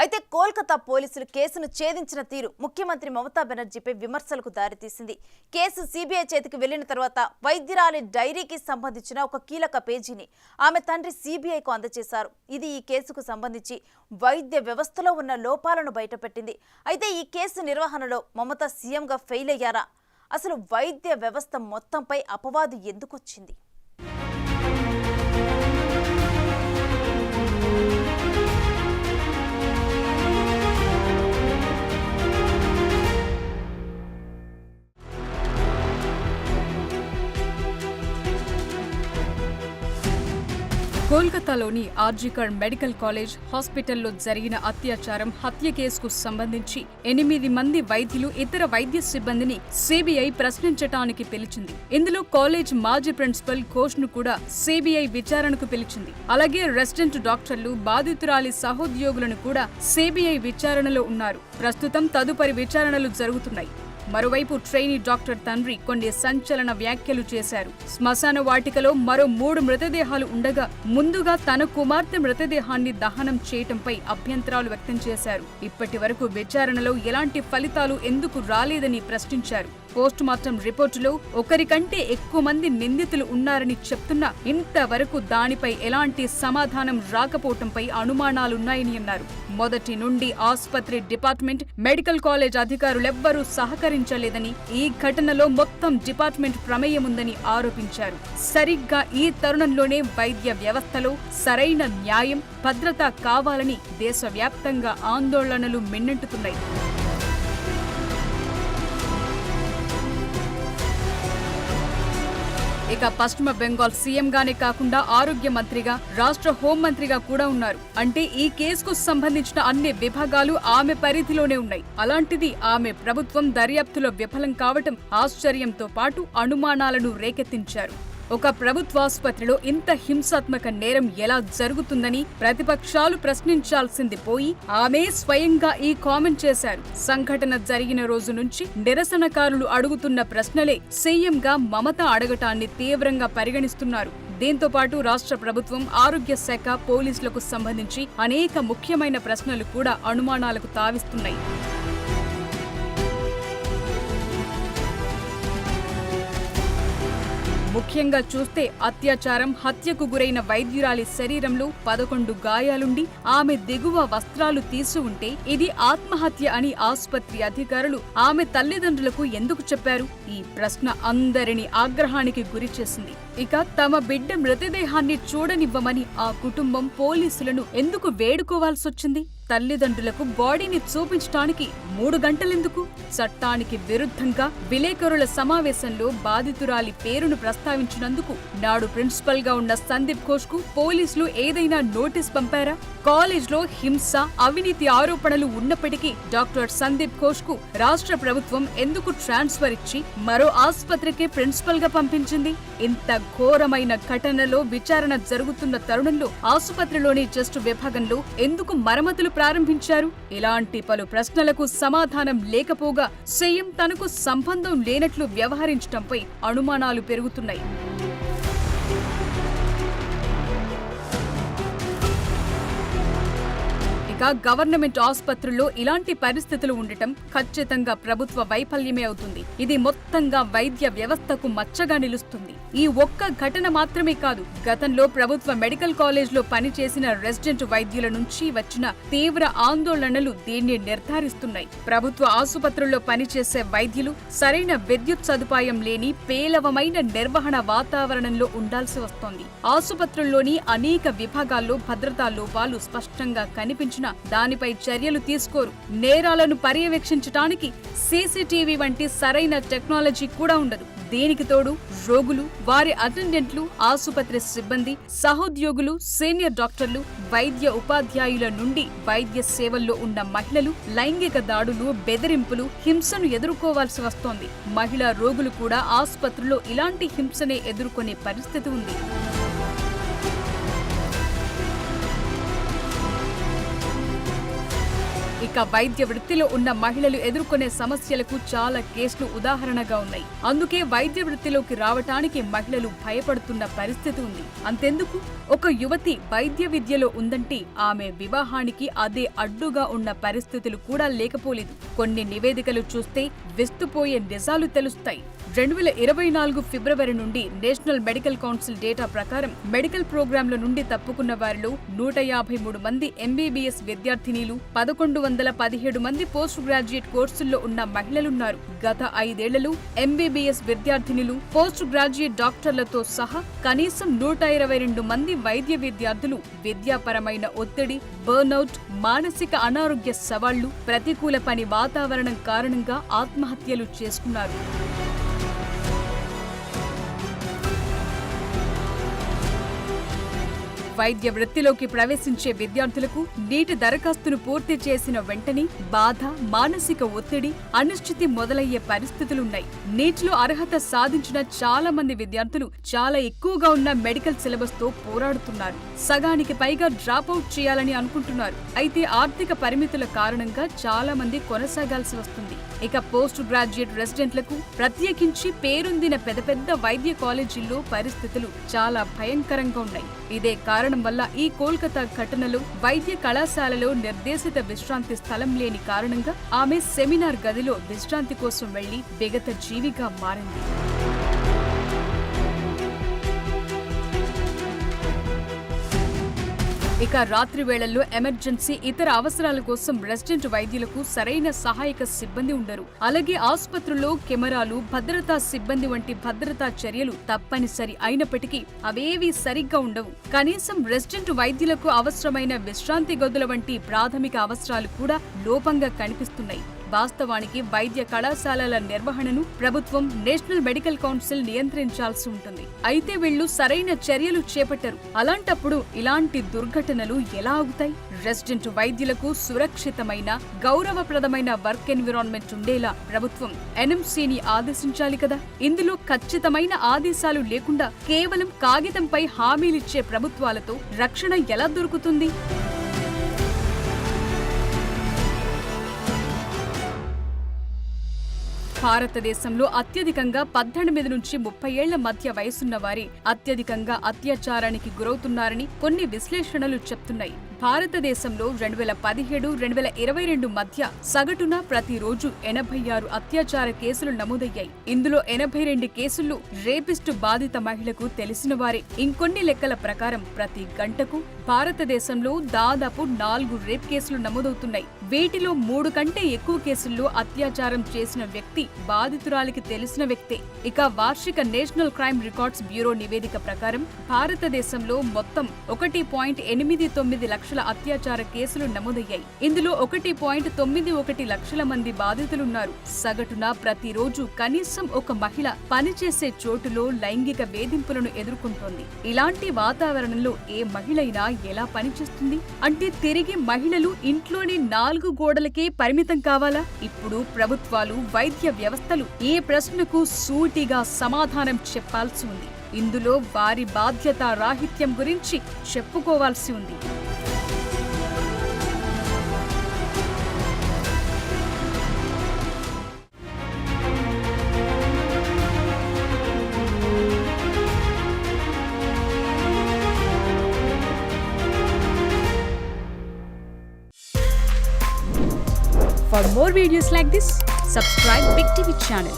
అయితే కోల్కతా పోలీసులు కేసును ఛేదించిన తీరు ముఖ్యమంత్రి మమతా బెనర్జీపై విమర్శలకు దారితీసింది. కేసు సీబీఐ చేతికి వెళ్లిన తర్వాత వైద్యురాలి డైరీకి సంబంధించిన ఒక కీలక పేజీని ఆమె తండ్రి సీబీఐకు అందజేశారు. ఇది ఈ కేసుకు సంబంధించి వైద్య వ్యవస్థలో ఉన్న లోపాలను బయటపెట్టింది. అయితే ఈ కేసు నిర్వహణలో మమతా సీఎంగా ఫెయిల్ అయ్యారా? అసలు వైద్య వ్యవస్థ మొత్తంపై అపవాదు ఎందుకొచ్చింది? కోల్కతాలోని ఆర్జికర్ మెడికల్ కాలేజ్ హాస్పిటల్లో జరిగిన అత్యాచారం హత్య కేసుకు సంబంధించి 8 మంది వైద్యులు ఇతర వైద్య సిబ్బందిని సీబీఐ ప్రశ్నించటానికి పిలిచింది. ఇందులో కాలేజ్ మాజీ ప్రిన్సిపల్ ఘోష్ను కూడా సీబీఐ విచారణకు పిలిచింది. అలాగే రెసిడెంట్ డాక్టర్లు, బాధితురాలి సహోద్యోగులను కూడా సీబీఐ విచారణలో ఉన్నారు. ప్రస్తుతం తదుపరి విచారణలు జరుగుతున్నాయి. మరోవైపు ట్రైనీ డాక్టర్ తండ్రి కొన్ని సంచలన వ్యాఖ్యలు చేశారు. శ్మశాన వాటికలో మరో 3 మృతదేహాలు ఉండగా ముందుగా తన కుమార్తె మృతదేహాన్ని దహనం చేయటంపై అభ్యంతరాలు వ్యక్తం చేశారు. ఇప్పటి వరకు విచారణలో ఎలాంటి ఫలితాలు ఎందుకు రాలేదని ప్రశ్నించారు. పోస్ట్ మార్టం రిపోర్టులో ఒకరికంటే ఎక్కువ మంది నిందితులు ఉన్నారని చెప్తున్నా ఇంతవరకు దానిపై ఎలాంటి సమాధానం రాకపోవటంపై అనుమానాలున్నాయని అన్నారు. మొదటి నుండి ఆసుపత్రి డిపార్ట్మెంట్, మెడికల్ కాలేజ్ అధికారులెవ్వరూ సహకరించలేదని, ఈ ఘటనలో మొత్తం డిపార్ట్మెంట్ ప్రమేయముందని ఆరోపించారు. సరిగ్గా ఈ తరుణంలోనే వైద్య వ్యవస్థలో సరైన న్యాయం, భద్రత కావాలని దేశవ్యాప్తంగా ఆందోళనలు మిన్నెంటుతున్నాయి. ఇక పశ్చిమ బెంగాల్ సీఎంగానే కాకుండా ఆరోగ్య మంత్రిగా, రాష్ట్ర హోంమంత్రిగా కూడా ఉన్నారు. అంటే ఈ కేసుకు సంబంధించిన అన్ని విభాగాలు ఆమె పరిధిలోనే ఉన్నాయి. అలాంటిది ఆమె ప్రభుత్వం దర్యాప్తులో విఫలం కావటం ఆశ్చర్యంతో పాటు అనుమానాలను రేకెత్తించారు. ఒక ప్రభుత్వాసుపత్రిలో ఇంత హింసాత్మక నేరం ఎలా జరుగుతుందని ప్రతిపక్షాలు ప్రశ్నించాల్సింది పోయి ఆమె స్వయంగా ఈ కామెంట్ చేశారు. సంఘటన జరిగిన రోజు నుంచి నిరసనకారులు అడుగుతున్న ప్రశ్నలే సీఎంగా మమత అడగటాన్ని తీవ్రంగా పరిగణిస్తున్నారు. దీంతో పాటు రాష్ట్ర ప్రభుత్వం, ఆరోగ్య శాఖ, పోలీసులకు సంబంధించి అనేక ముఖ్యమైన ప్రశ్నలు కూడా అనుమానాలకు తావిస్తున్నాయి. ముఖ్యంగా చూస్తే అత్యాచారం, హత్యకు గురైన వైద్యురాలి శరీరంలో 11 గాయాలుండి ఆమె దిగువ వస్త్రాలు తీసి ఉంటే ఇది ఆత్మహత్య అని ఆసుపత్రి అధికారులు ఆమె తల్లిదండ్రులకు ఎందుకు చెప్పారు? ఈ ప్రశ్న అందరినీ ఆగ్రహానికి గురిచేసింది. ఇక తమ బిడ్డ మృతదేహాన్ని చూడనివ్వమని ఆ కుటుంబం పోలీసులను ఎందుకు వేడుకోవాల్సొచ్చింది? తల్లిదండ్రులకు బాడీని చూపించడానికి 3 గంటలెందుకు? చట్టానికి విరుద్ధంగా విలేకరుల సమావేశంలో బాధితురాలి పేరును ప్రస్తావించినందుకు నాడు ప్రిన్సిపల్ గా ఉన్న సందీప్ ఘోష్ కు పోలీసులు ఏదైనా నోటీస్ పంపారా? కాలేజ్లో హింస, అవినీతి ఆరోపణలు ఉన్నప్పటికీ డాక్టర్ సందీప్ ఘోష్ కు రాష్ట్ర ప్రభుత్వం ఎందుకు ట్రాన్స్ఫర్ ఇచ్చి మరో ఆసుపత్రికి ప్రిన్సిపల్ గా పంపించింది? ఇంత ఘోరమైన ఘటనలో విచారణ జరుగుతున్న తరుణంలో ఆసుపత్రిలోని చెస్ట్ విభాగంలో ఎందుకు మరమ్మతులు ప్రారంభించారు? ఇలాంటి పలు ప్రశ్నలకు సమాధానం లేకపోగా సీఎం తనకు సంబంధం లేనట్లు వ్యవహరించడంపై అనుమానాలు పెరుగుతున్నాయి. గవర్నమెంట్ ఆసుపత్రుల్లో ఇలాంటి పరిస్థితులు ఉండటం ఖచ్చితంగా ప్రభుత్వ వైఫల్యమే అవుతుంది. ఇది మొత్తంగా వైద్య వ్యవస్థకు మచ్చగా నిలుస్తుంది. ఈ ఒక్క ఘటన మాత్రమే కాదు, గతంలో ప్రభుత్వ మెడికల్ కాలేజ్లో పనిచేసిన రెసిడెంట్ వైద్యుల నుంచి వచ్చిన తీవ్ర ఆందోళనలు దీన్ని నిర్ధారిస్తున్నాయి. ప్రభుత్వ ఆసుపత్రుల్లో పనిచేసే వైద్యులు సరైన విద్యుత్ సదుపాయం లేని పేలవమైన నిర్వహణ వాతావరణంలో ఉండాల్సి వస్తోంది. ఆసుపత్రుల్లోని అనేక విభాగాల్లో భద్రతా లోపాలు స్పష్టంగా కనిపించిన దానిపై చర్యలు తీసుకోరు. నేరాలను పర్యవేక్షించడానికి సీసీటీవీ వంటి సరైన టెక్నాలజీ కూడా ఉండదు. దీనికి తోడు రోగులు, వారి అటెండెంట్లు, ఆసుపత్రి సిబ్బంది, సహోద్యోగులు, సీనియర్ డాక్టర్లు, వైద్య ఉపాధ్యాయుల నుండి వైద్య సేవల్లో ఉన్న మహిళలు లైంగిక దాడులు, బెదిరింపులు, హింసను ఎదుర్కోవాల్సి వస్తోంది. మహిళా రోగులు కూడా ఆసుపత్రుల్లో ఇలాంటి హింసనే ఎదుర్కొనే పరిస్థితి ఉంది. ఇక ఇక వైద్య వృత్తిలో ఉన్న మహిళలు ఎదుర్కొనే సమస్యలకు చాలా కేసులు ఉదాహరణగా ఉన్నాయి. అందుకే వైద్య వృత్తిలోకి రావటానికి మహిళలు భయపడుతున్న పరిస్థితి ఉంది. అంతెందుకు, ఒక యువతి వైద్య విద్యలో ఉందంటే ఆమె వివాహానికి అదే అడ్డుగా ఉన్న పరిస్థితులు కూడా లేకపోలేదు. కొన్ని నివేదికలు చూస్తే విస్తుపోయే నిజాలు తెలుస్తాయి. 2024 ఫిబ్రవరి నుండి నేషనల్ మెడికల్ కౌన్సిల్ డేటా ప్రకారం మెడికల్ ప్రోగ్రాంల నుండి తప్పుకున్న వారిలో 153 మంది ఎంబీబీఎస్ విద్యార్థినీలు, 1117 మంది పోస్ట్ గ్రాడ్యుయేట్ కోర్సుల్లో ఉన్న మహిళలున్నారు. గత 5 ఏళ్లలో ఎంబీబీఎస్ విద్యార్థినులు, పోస్ట్ గ్రాడ్యుయేట్ డాక్టర్లతో సహా కనీసం 122 మంది వైద్య విద్యార్థులు విద్యాపరమైన ఒత్తిడి, బర్న్అవుట్, మానసిక అనారోగ్య సవాళ్లు, ప్రతికూల పని వాతావరణం కారణంగా ఆత్మహత్యలు చేసుకున్నారు. వైద్య వృత్తిలోకి ప్రవేశించే విద్యార్థులకు నీటి దరఖాస్తును పూర్తి చేసిన వెంటనే బాధ, మానసిక ఒత్తిడి, అనిశ్చితి మొదలయ్యే పరిస్థితులున్నాయి. నీటిలో అర్హత సాధించిన చాలా మంది విద్యార్థులు చాలా ఎక్కువగా ఉన్న మెడికల్ సిలబస్ తో పోరాడుతున్నారు. సగానికి పైగా డ్రాప్ అవుట్ చేయాలని అనుకుంటున్నారు. అయితే ఆర్థిక పరిమితుల కారణంగా చాలా మంది కొనసాగాల్సి వస్తుంది. ఇక పోస్ట్ గ్రాడ్యుయేట్ రెసిడెంట్లకు, ప్రత్యేకించి పేరొందిన పెద్ద వైద్య కాలేజీల్లో పరిస్థితులు చాలా భయంకరంగా ఉన్నాయి. ఇదే కారణం వల్ల ఈ కోల్కతా ఘటనలో వైద్య కళాశాలలో నిర్దేశిత విశ్రాంతి స్థలం లేని కారణంగా ఆమె సెమినార్ గదిలో విశ్రాంతి కోసం వెళ్లి విగత జీవిగా మారింది. ఇక రాత్రి వేళల్లో ఎమర్జెన్సీ, ఇతర అవసరాల కోసం రెసిడెంట్ వైద్యులకు సరైన సహాయక సిబ్బంది ఉండరు. అలాగే ఆసుపత్రుల్లో కెమెరాలు, భద్రతా సిబ్బంది వంటి భద్రతా చర్యలు తప్పనిసరి అయినప్పటికీ అవేవీ సరిగ్గా ఉండవు. కనీసం రెసిడెంట్ వైద్యులకు అవసరమైన విశ్రాంతి గదుల వంటి ప్రాథమిక అవసరాలు కూడా లోపంగా కనిపిస్తున్నాయి. వాస్తవానికి వైద్య కళాశాలల నిర్వహణను ప్రభుత్వం, నేషనల్ మెడికల్ కౌన్సిల్ నియంత్రించాల్సి ఉంటుంది. అయితే వీళ్లు సరైన చర్యలు చేపట్టరు. అలాంటప్పుడు ఇలాంటి దుర్ఘటనలు ఎలా ఆగుతాయి? రెసిడెంట్ వైద్యులకు సురక్షితమైన, గౌరవప్రదమైన వర్క్ ఎన్విరాన్మెంట్ ఉండేలా ప్రభుత్వం ఎన్ఎంసీని ఆదేశించాలి కదా. ఇందులో ఖచ్చితమైన ఆదేశాలు లేకుండా కేవలం కాగితంపై హామీలిచ్చే ప్రభుత్వాలతో రక్షణ ఎలా దొరుకుతుంది? భారతదేశంలో అత్యధికంగా 18 నుంచి 30 ఏళ్ల మధ్య వయసున్న వారి అత్యధికంగా అత్యాచారానికి గురవుతున్నారని కొన్ని విశ్లేషణలు చెప్తున్నాయి. భారతదేశంలో 2017-2022 మధ్య సగటున ప్రతిరోజు 86 అత్యాచార కేసులు నమోదయ్యాయి. ఇందులో 82 కేసుల్లో రేపిస్టు బాధిత మహిళకు తెలిసిన వారే. ఇంకొన్ని లెక్కల ప్రకారం ప్రతి గంటకు భారతదేశంలో దాదాపు 4 రేప్ కేసులు నమోదవుతున్నాయి. వీటిలో 3 కంటే ఎక్కువ కేసుల్లో అత్యాచారం చేసిన వ్యక్తి బాధితురాలికి తెలిసిన వ్యక్తే. ఇక వార్షిక నేషనల్ క్రైమ్ రికార్డ్స్ బ్యూరో నివేదిక ప్రకారం భారతదేశంలో మొత్తం 1.89 లక్షల అత్యాచార కేసులు నమోదయ్యాయి. ఇందులో 1.91 లక్షల మంది బాధితులున్నారు. సగటున ప్రతిరోజు కనీసం ఒక మహిళ పనిచేసే చోటులో లైంగిక వేధింపులను ఎదుర్కొంటోంది. ఇలాంటి వాతావరణంలో ఏ మహిళైనా ఎలా పనిచేస్తుంది? అంటే తిరిగి మహిళలు ఇంట్లోని 4 గోడలకే పరిమితం కావాలా? ఇప్పుడు ప్రభుత్వాలు, వైద్య వ్యవస్థలు ఈ ప్రశ్నకు సూటిగా సమాధానం చెప్పాల్సి ఉంది. ఇందులో వారి బాధ్యతా రాహిత్యం గురించి చెప్పుకోవాల్సి ఉంది. For more videos like this, subscribe Big TV channel.